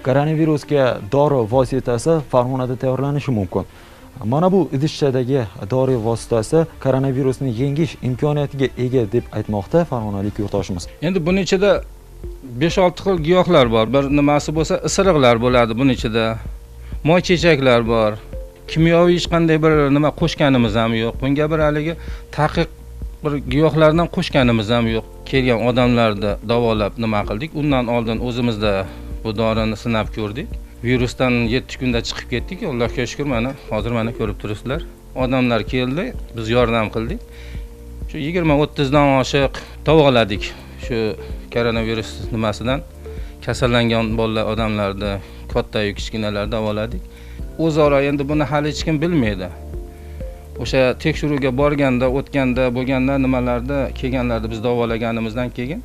Koronavirusga dori vositasi Farg'onada tayyorlanishi mumkin. Mana bu idishchadagi dori vositasi koronavirusni yengish imkoniyatiga ega deb aytmoqda farg'onalik yurtdoshimiz. Endi buning ichida 5-6 xil giyohlar bor. Bir nimasi bo'lsa, isiriqlar bo'ladi buning ichida. Moy chechaklar bor. Kimyoviy hech qanday bir nima qo'shganimiz ham yo'q. Bunga bir haligi taqiq bir giyohlardan qo'shganimiz ham yo'q. Kelgan odamlarni davolab nima qildik? Undan oldin o'zimizda bu dorini sinab ko'rdik. Virusdan 7 kunda chiqib ketdik. Allohga shukr, hozir ko'rib turibsizlar. Odamlar keldi, biz yordam qildik. Shu 20-30 dan oshiq davoladik. Shu koronavirus nimasidan kasallangan bolalar, odamlarni katta-yu kichkinalar davoladik. O'zaro endi buni hali hech kim bilmaydi. O'sha tekshiruvga borganda, o'tganda, bo'lganda nimalarda kelganlarni biz davolaganimizdan keyin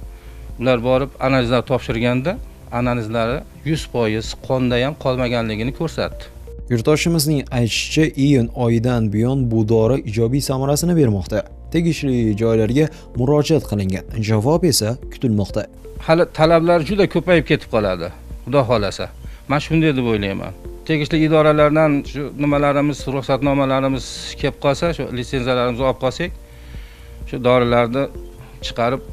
ular borib analizlar topshirganda analizlari 100% qonda ham qolmaganligini ko'rsatdi. Yurtdoshimizning aytishicha, iyun oyidan buyon bu dori ijobiy samarasini bermoqda. Tegishli joylarga murojaat qilingan. Javob esa kutilmoqda. Hali talablar juda ko'payib ketib qoladi, xudo xolasa. Men shunday deb o'ylayman. Tegishli idoralardan shu nimalarimiz, ruxsatnomalarimiz kelib qolsa, shu litsenziyalarimizni olib qolsak, shu dorilarni chiqarib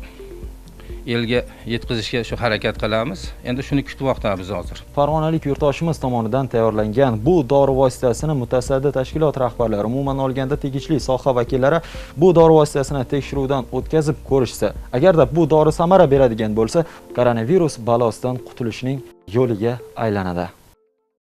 elga yetkazishga shu harakat qilamiz. Endi shuni kutmoqdamiz hozir. Farg'onalik yurtdoshimiz tomonidan tayyorlangan bu dori vositasini mutasaddi tashkilot rahbarlari, umuman olganda tegishli soha vakillari bu dori vositasini tekshiruvdan o'tkazib ko'rishsa, agarda bu dori samara beradigan bo'lsa, koronavirus balosidan qutulishning yo'liga aylanadi.